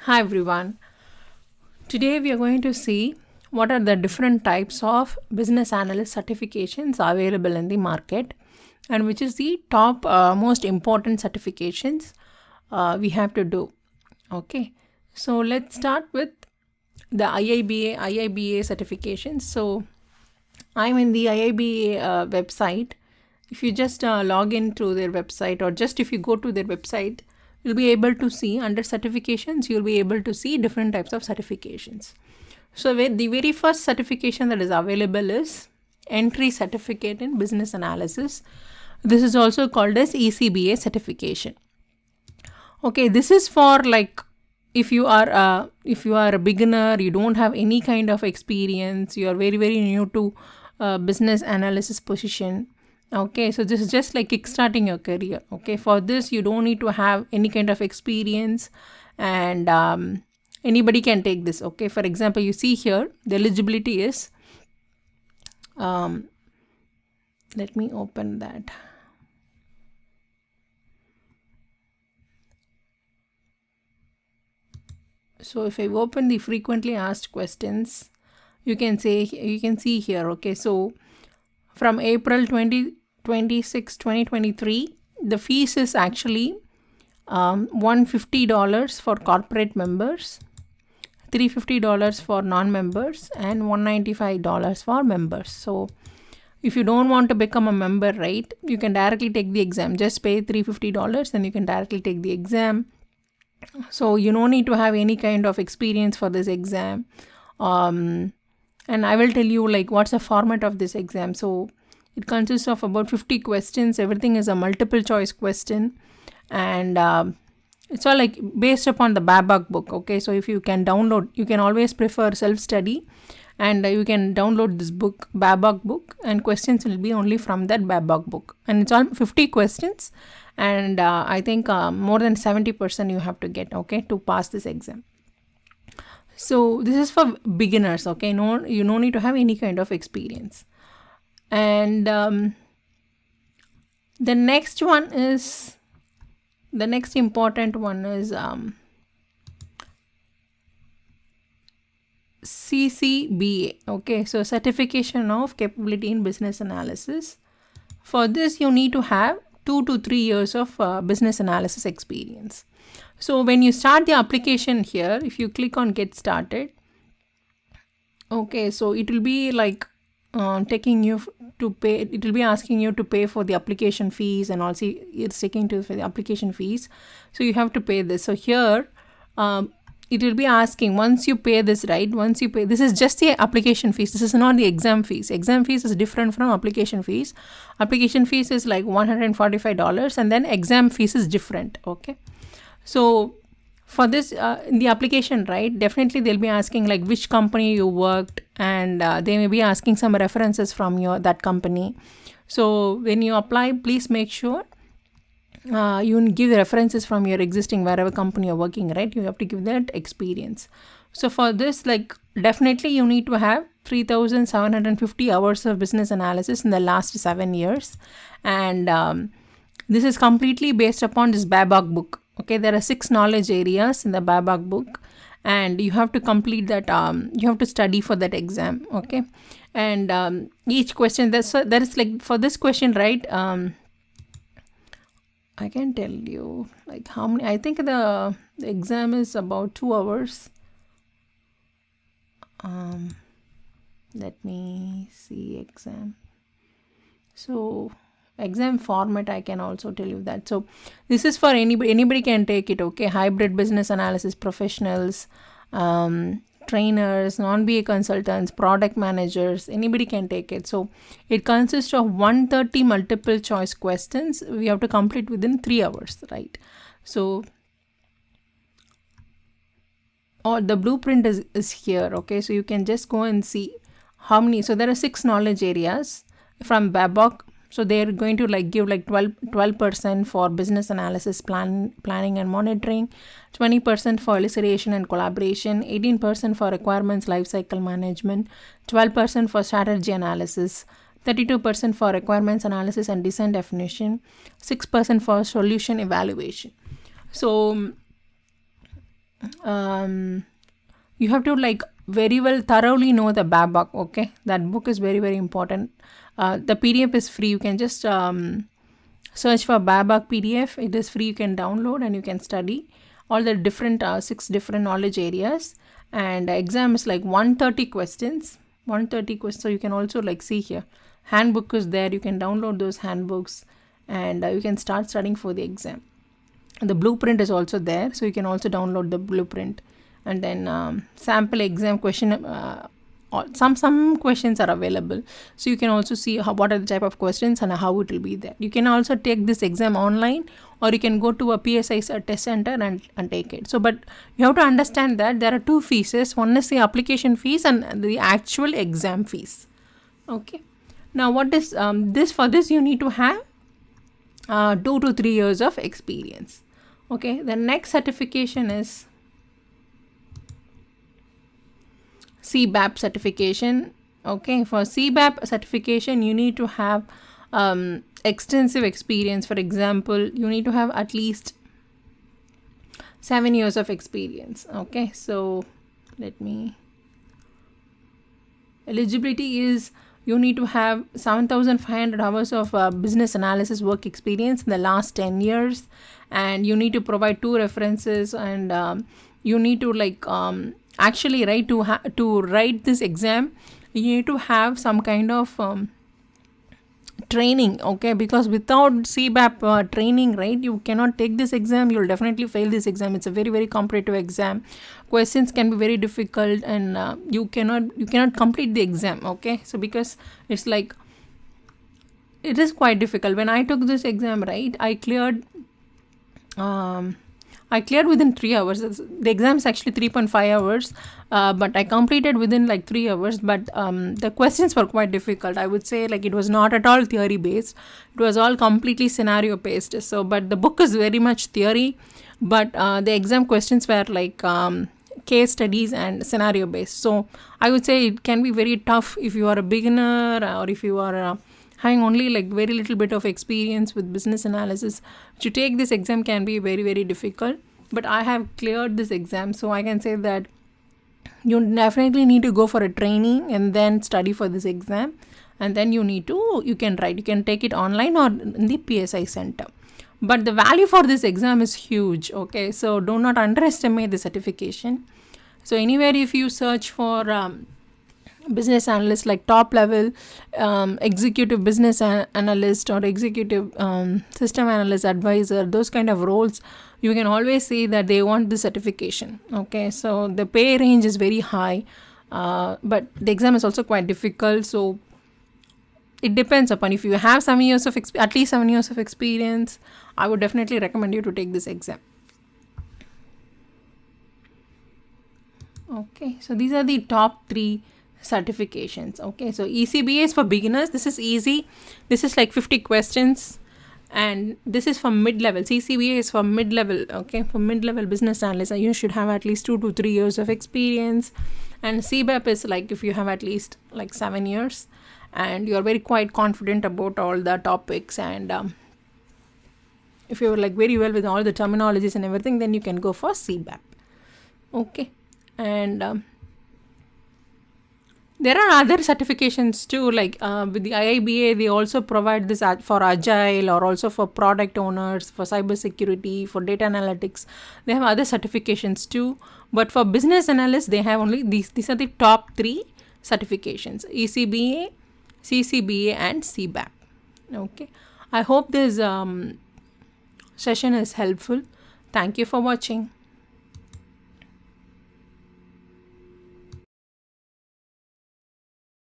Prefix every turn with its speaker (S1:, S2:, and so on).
S1: Hi everyone. Today we are going to see what are the different types of business analyst certifications available in the market and which is the top most important certifications we have to do. Okay, so let's start with the IIBA certifications. So I'm in the IIBA website. If you just log into their website, or just if you go to their website, you'll be able to see under certifications, you'll be able to see different types of certifications. So the very first certification that is available is Entry Certificate in Business Analysis. This is also called as ECBA certification. Okay, this is for like if you are a beginner, you don't have any kind of experience, you are very new to business analysis position. Okay, so this is just like kickstarting your career. Okay, for this you don't need to have any kind of experience, and anybody can take this. Okay, for example, you see here the eligibility is let me open that. So if I open the frequently asked questions, you can see here. Okay, so from April 26, 2023, the fees is actually $150 for corporate members, $350 for non-members, and $195 for members. So if you don't want to become a member, right, you can directly take the exam. Just pay $350 and you can directly take the exam. So you don't need to have any kind of experience for this exam. And I will tell you like what's the format of this exam. So it consists of about 50 questions. Everything is a multiple choice question, and it's all like based upon the babok book. Okay, so if you can download, you can always prefer self-study, and you can download this book, babok book, and questions will be only from that babok book, and it's all 50 questions, and I think more than 70% you have to get, okay, to pass this exam. So this is for beginners. Okay, no, you don't need to have any kind of experience. And the next important one is CCBA. Okay, so Certification of Capability in Business Analysis. For this you need to have 2 to 3 years of business analysis experience. So when you start the application here, if you click on get started, okay, so it will be like taking you to pay. It will be asking you to pay for the application fees, and also it's taking to for the application fees, so you have to pay this. So here it will be asking, once you pay this, right, once you pay, this is just the application fees, this is not the exam fees. Exam fees is different from application fees. Application fees is like $145, and then exam fees is different. Okay, so for this in the application, right, definitely they'll be asking like which company you worked, and they may be asking some references from that company. So when you apply, please make sure you give the references from your existing wherever company you're working, right? You have to give that experience. So for this, like, definitely you need to have 3,750 hours of business analysis in the last 7 years, and this is completely based upon this babok book. Okay, there are 6 knowledge areas in the babok book, and you have to complete that. You have to study for that exam. Okay, and each question, there is like for this question, right, I can tell you like how many. I think the exam is about 2 hours. Let me see exam. So exam format, I can also tell you that. So this is for anybody can take it. Okay, hybrid business analysis professionals, trainers, non-BA consultants, product managers, anybody can take it. So it consists of 130 multiple choice questions. We have to complete within 3 hours, right? So the blueprint is here. Okay, so you can just go and see how many. So there are 6 knowledge areas from babok. So they're going to like give like 12% for business analysis, planning and monitoring, 20% for elucidation and collaboration, 18% for requirements lifecycle management, 12% for strategy analysis, 32% for requirements analysis and design definition, 6% for solution evaluation. So you have to like very well thoroughly know the babok. Okay, that book is very important. The PDF is free. You can just search for babok PDF. It is free. You can download and you can study all the different 6 different knowledge areas. And exam is like 130 questions. 130 questions. So you can also like see here, handbook is there. You can download those handbooks and you can start studying for the exam. The blueprint is also there, so you can also download the blueprint. And then sample exam question, some questions are available, so you can also see what are the type of questions and how it will be there. You can also take this exam online, or you can go to a PSI test center and take it. So but you have to understand that there are 2 fees. One is the application fees and the actual exam fees. Okay, now what is this? For this you need to have 2 to 3 years of experience. Okay, the next certification is CBAP certification. Okay, for CBAP certification you need to have extensive experience. For example, you need to have at least 7 years of experience. Okay, so eligibility is you need to have 7,500 hours of business analysis work experience in the last 10 years, and you need to provide 2 references, and you need to like actually to write this exam you need to have some kind of training. Okay, because without CBAP training, right, you cannot take this exam. You'll definitely fail this exam. It's a very competitive exam. Questions can be very difficult, and you cannot complete the exam. Okay, so because it's like it is quite difficult. When I took this exam, right, I cleared within 3 hours. The exam is actually 3.5 hours, but I completed within like 3 hours. But the questions were quite difficult. I would say like it was not at all theory based. It was all completely scenario based. So, but the book is very much theory, but the exam questions were like case studies and scenario based. So I would say it can be very tough if you are a beginner, or if you are having only like very little bit of experience with business analysis. To take this exam can be very difficult, but I have cleared this exam, so I can say that you definitely need to go for a training and then study for this exam, and then you can take it online or in the PSI center. But the value for this exam is huge. Okay, so do not underestimate the certification. So anywhere if you search for business analyst, like top level executive business analyst or executive system analyst advisor, those kind of roles, you can always see that they want the certification. Okay, so the pay range is very high, but the exam is also quite difficult. So it depends upon if you have at least 7 years of experience. I would definitely recommend you to take this exam. Okay, so these are the top 3 certifications. Okay, so ECBA is for beginners. This is easy. This is like 50 questions, and this is for mid-level. CCBA is for mid-level. Okay, for mid-level business analyst, you should have at least 2 to 3 years of experience. And CBAP is like if you have at least like 7 years and you're very quite confident about all the topics, and if you're like very well with all the terminologies and everything, then you can go for CBAP. Okay, and there are other certifications too, like with the IIBA, they also provide this for Agile, or also for product owners, for cybersecurity, for data analytics. They have other certifications too. But for business analysts, they have only these. These are the top 3 certifications: ECBA, CCBA, and CBAP. Okay. I hope this session is helpful. Thank you for watching.